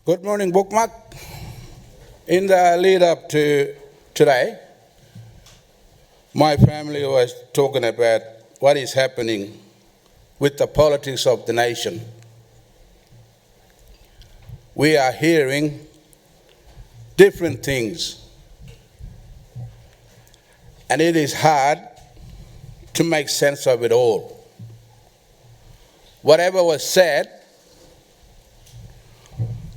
Good morning, Bookmark. In the lead up to today, my family was talking about what is happening with the politics of the nation. We are hearing different things, and it is hard to make sense of it all. Whatever was said,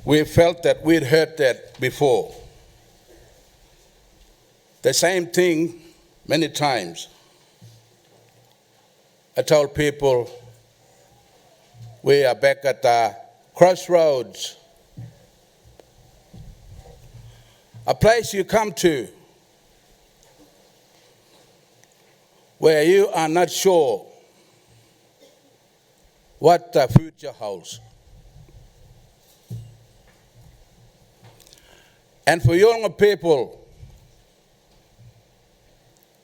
we felt that we'd heard that before. The same thing many times. I told people we are back at the crossroads, a place you come to where you are not sure what the future holds. And for younger people,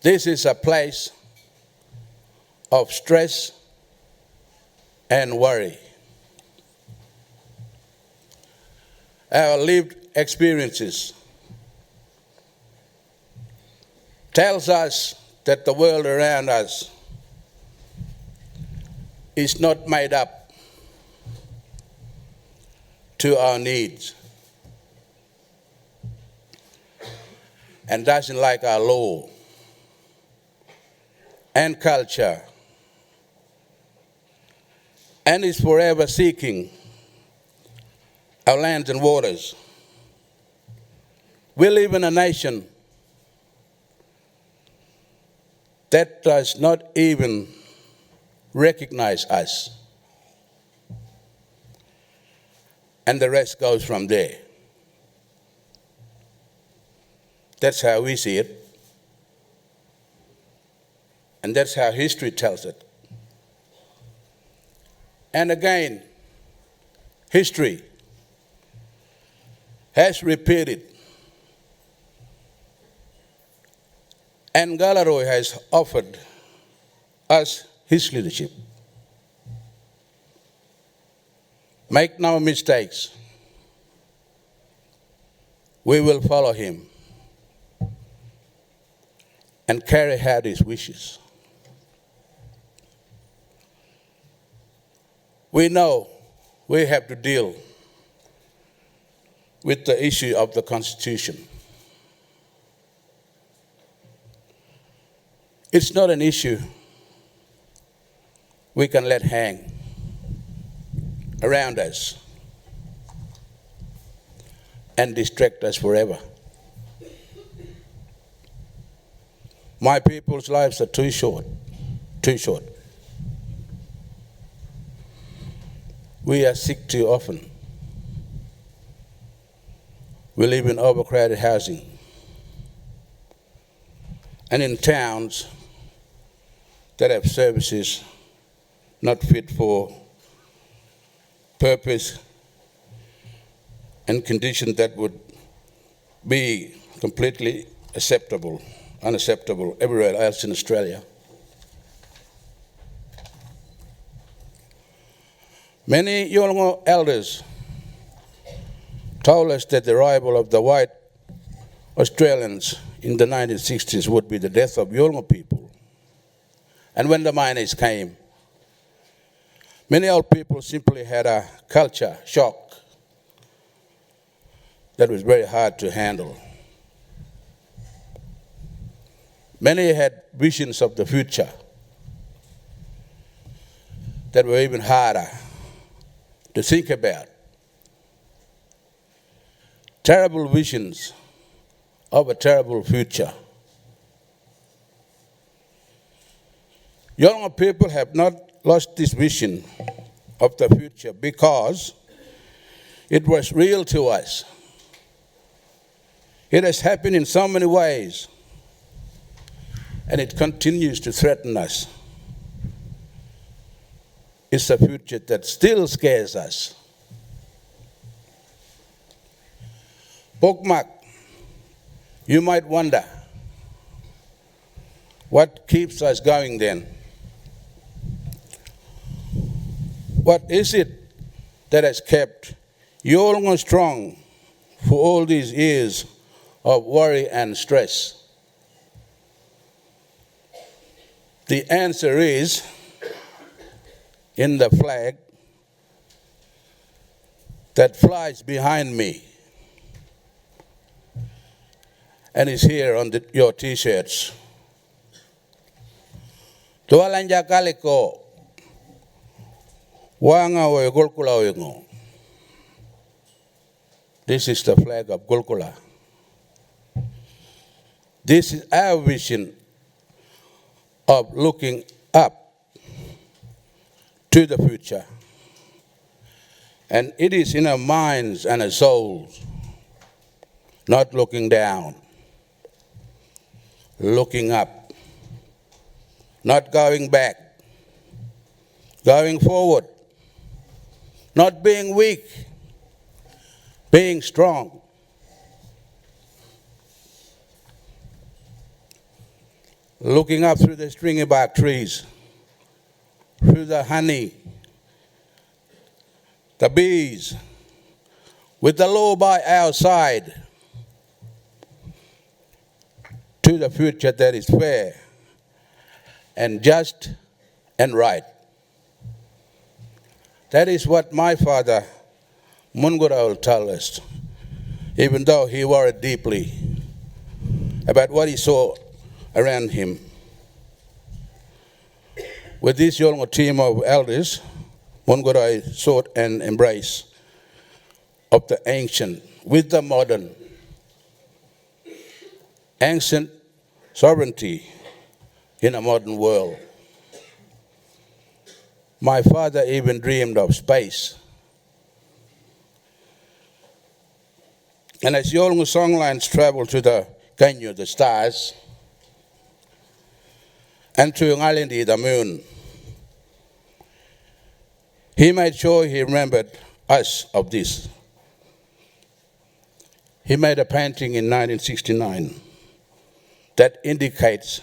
this is a place of stress and worry. Our lived experiences tells us that the world around us is not made up to our needs and doesn't like our law and culture and is forever seeking our lands and waters. We live in a nation that does not even recognize us. And the rest goes from there. That's how we see it. And that's how history tells it. And again, history has repeated. And Gallery has offered us his leadership. Make no mistakes. We will follow him and carry out his wishes. We know we have to deal with the issue of the Constitution. It's not an issue we can let hang around us and distract us forever. My people's lives are too short, too short. We are sick too often. We live in overcrowded housing and in towns that have services not fit for purpose and conditions that would be completely unacceptable everywhere else in Australia. Many Yolngu elders told us that the arrival of the white Australians in the 1960s would be the death of Yolngu people. And when the miners came, many old people simply had a culture shock that was very hard to handle. Many had visions of the future that were even harder to think about. Terrible visions of a terrible future. Young people have not lost this vision of the future because it was real to us. It has happened in so many ways, and it continues to threaten us. It's a future that still scares us. Bookmark, you might wonder, what keeps us going then? What is it that has kept You're strong for all these years of worry and stress. The answer is in the flag that flies behind me and is here on your t-shirts. Tualanja kaliko wanga o Gulkula oingo. This is the flag of Gulkula. This is our vision of looking up to the future. And it is in our minds and our souls, not looking down, looking up, not going back, going forward, not being weak, being strong. Looking up through the stringy bark trees, through the honey, the bees, with the law by our side, to the future that is fair and just and right. That is what my father, Mungura, will tell us, even though he worried deeply about what he saw around him. With this young team of elders, Mungura sought an embrace of the ancient with the modern. Ancient sovereignty in a modern world. My father even dreamed of space. And as Yolngu songlines traveled to the Kanyu, the stars, and to Ngalindi, the moon, he made sure he remembered us of this. He made a painting in 1969 that indicates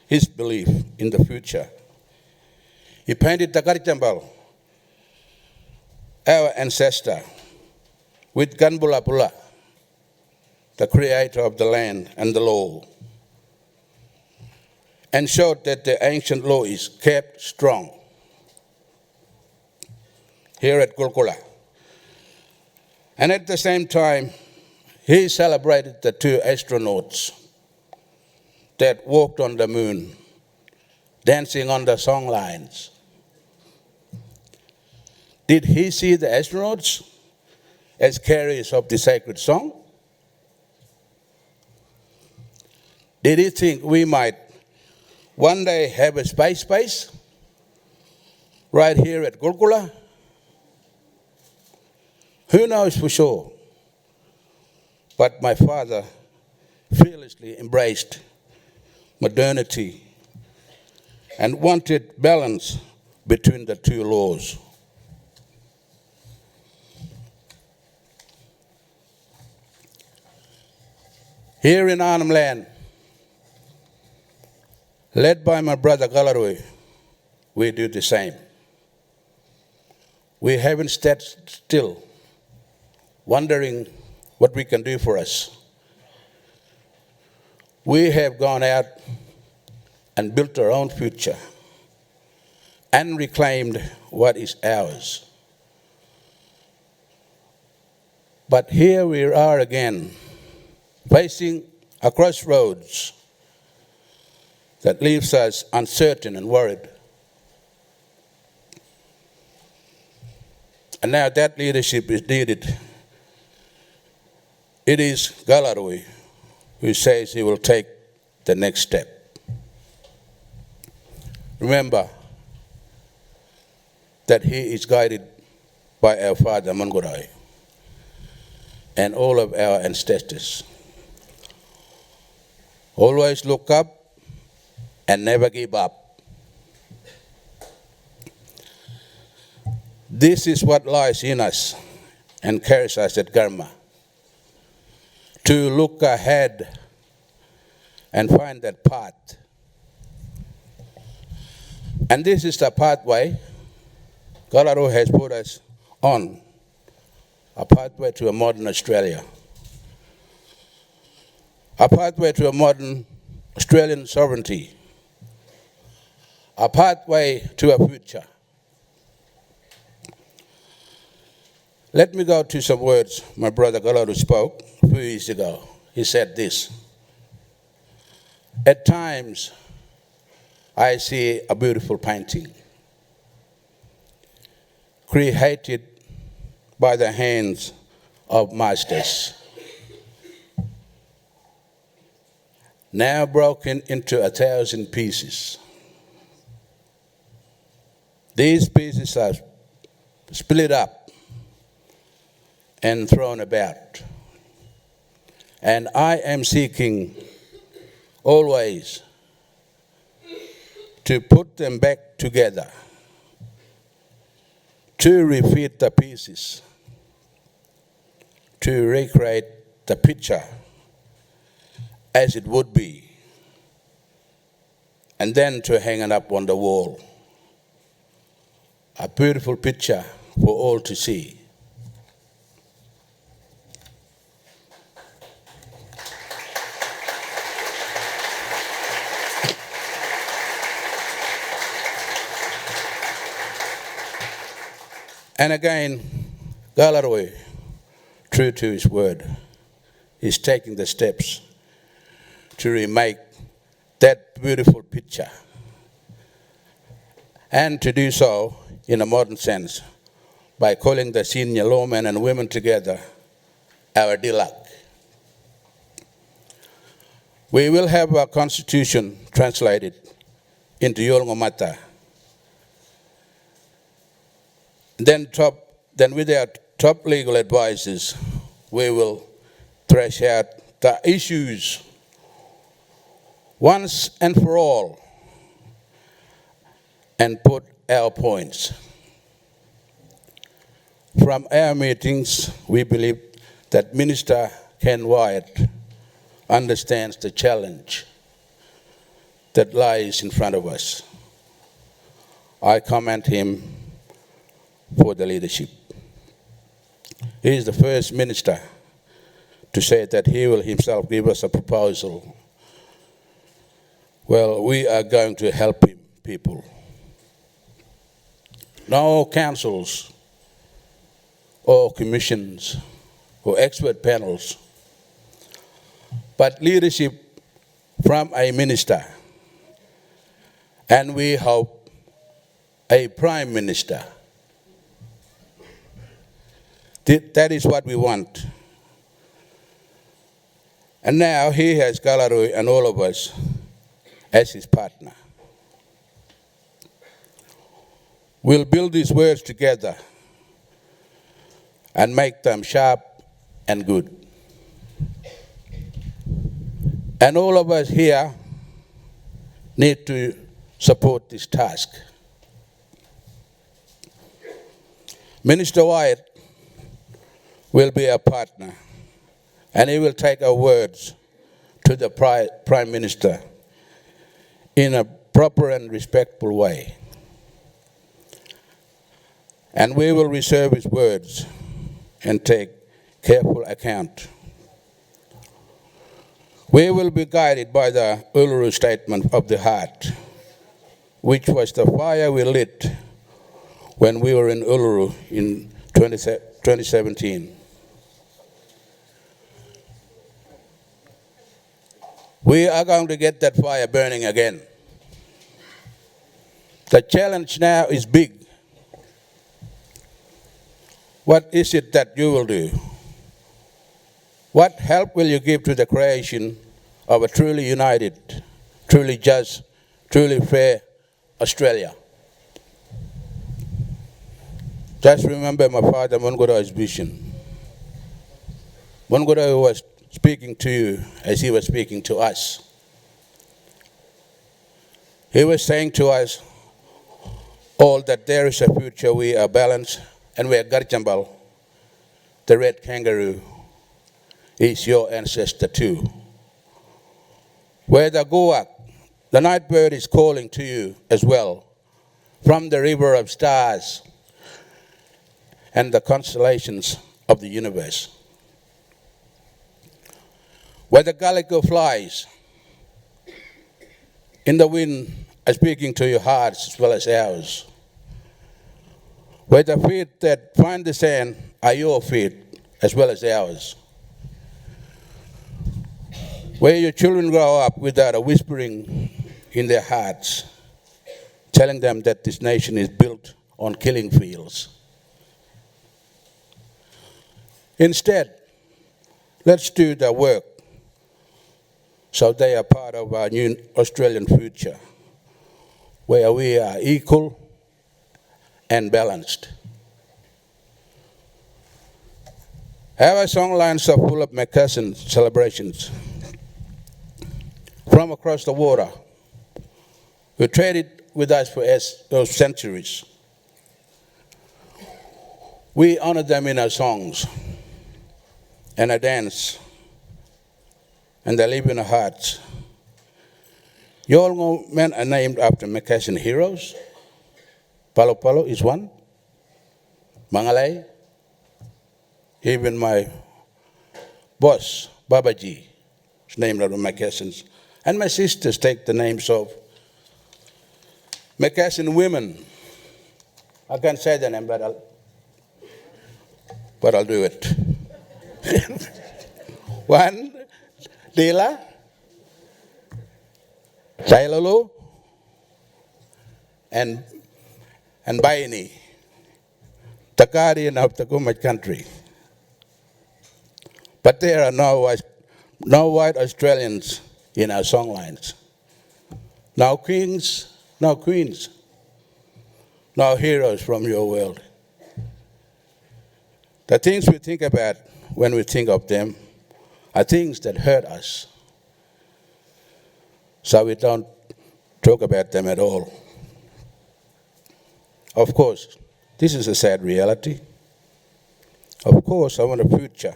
his belief in the future. He painted the Karchambal, our ancestor, with Ganbula Pula, the creator of the land and the law, and showed that the ancient law is kept strong here at Gulkula. And at the same time, he celebrated the 2 astronauts that walked on the moon, dancing on the song lines. Did he see the astronauts as carriers of the sacred song? Did he think we might one day have a space base right here at Gulkula? Who knows for sure? But my father fearlessly embraced modernity and wanted balance between the 2 laws. Here in Arnhem land, led by my brother Galarui, we do the same. We haven't stayed still, wondering what we can do for us. We have gone out and built our own future and reclaimed what is ours. But here we are again, facing a crossroads that leaves us uncertain and worried. And now that leadership is needed. It is Galarui who says he will take the next step. Remember that he is guided by our father Mangurai and all of our ancestors. Always look up and never give up. This is what lies in us and carries us at Garma. To look ahead and find that path. And this is the pathway Galaru has put us on a pathway to a modern Australia, a pathway to a modern Australian sovereignty, a pathway to a future. Let me go to some words my brother Gulkula spoke a few years ago. He said this: at times, I see a beautiful painting created by the hands of masters, now broken into 1,000 pieces. These pieces are split up and thrown about. And I am seeking always to put them back together, to refit the pieces, to recreate the picture as it would be, and then to hang it up on the wall. A beautiful picture for all to see. And again, Gulkula, true to his word, is taking the steps to remake that beautiful picture, and to do so in a modern sense by calling the senior lawmen and women together our dilak. We will have our constitution translated into Yolngu Mata. Then with our top legal advisors, we will thresh out the issues once and for all and put our points. From our meetings, we believe that Minister Ken Wyatt understands the challenge that lies in front of us. I commend him for the leadership. He is the first minister to say that he will himself give us a proposal. Well, we are going to help him, people. No councils or commissions or expert panels, but leadership from a minister, and we hope a prime minister. That is what we want. And now he has Gulkula and all of us as his partner. We'll build these words together and make them sharp and good. And all of us here need to support this task. Minister Wyatt will be our partner, and he will take our words to the Prime Minister in a proper and respectful way. And we will reserve his words and take careful account. We will be guided by the Uluru Statement of the Heart, which was the fire we lit when we were in Uluru in 2017. We are going to get that fire burning again. The challenge now is big. What is it that you will do? What help will you give to the creation of a truly united, truly just, truly fair Australia? Just remember my father Munguro's vision. Munguro was speaking to you as he was speaking to us. He was saying to us all that there is a future, we are balanced, and we are Garjambal. The red kangaroo is your ancestor too. Where the Guak, the night bird, is calling to you as well, from the river of stars and the constellations of the universe. Where the calico flies in the wind are speaking to your hearts as well as ours. Where the feet that find the sand are your feet as well as ours. Where your children grow up without a whispering in their hearts, telling them that this nation is built on killing fields. Instead, let's do the work so they are part of our new Australian future, where we are equal and balanced. Our songlines are full of Macassan celebrations from across the water, who traded with us for centuries. We honor them in our songs and our dance, and they live in our hearts. Yolngu men are named after Macassan heroes. Palo Palo is one. Mangalay. Even my boss, Babaji, is named after Macassans. And my sisters take the names of Macassan women. I can't say the name, but I'll do it. One, Dila, Sailolo, and Baini, the guardian of the Gumat country. But there are no white Australians in our songlines. No kings, no queens, no heroes from your world. The things we think about when we think of them are things that hurt us, so we don't talk about them at all. Of course, this is a sad reality. Of course, I want a future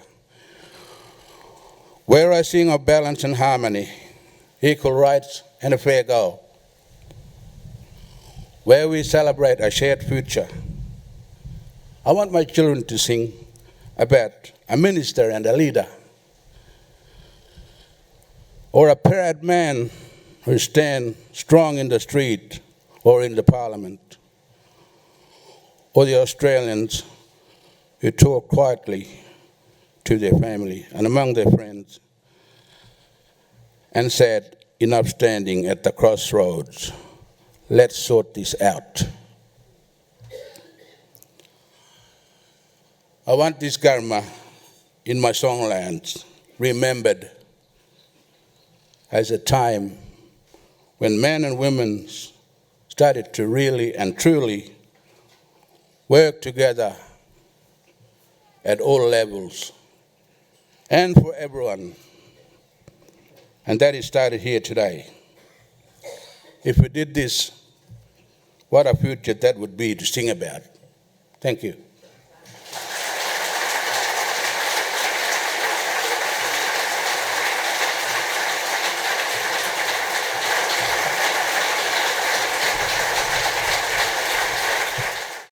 where I sing of balance and harmony, equal rights and a fair go, where we celebrate a shared future. I want my children to sing about a minister and a leader, or a proud man who stands strong in the street or in the parliament, or the Australians who talk quietly to their family and among their friends and said, enough standing at the crossroads, let's sort this out. I want this Garma in my songlands remembered as a time when men and women started to really and truly work together at all levels and for everyone. And that is started here today. If we did this, what a future that would be to sing about. Thank you.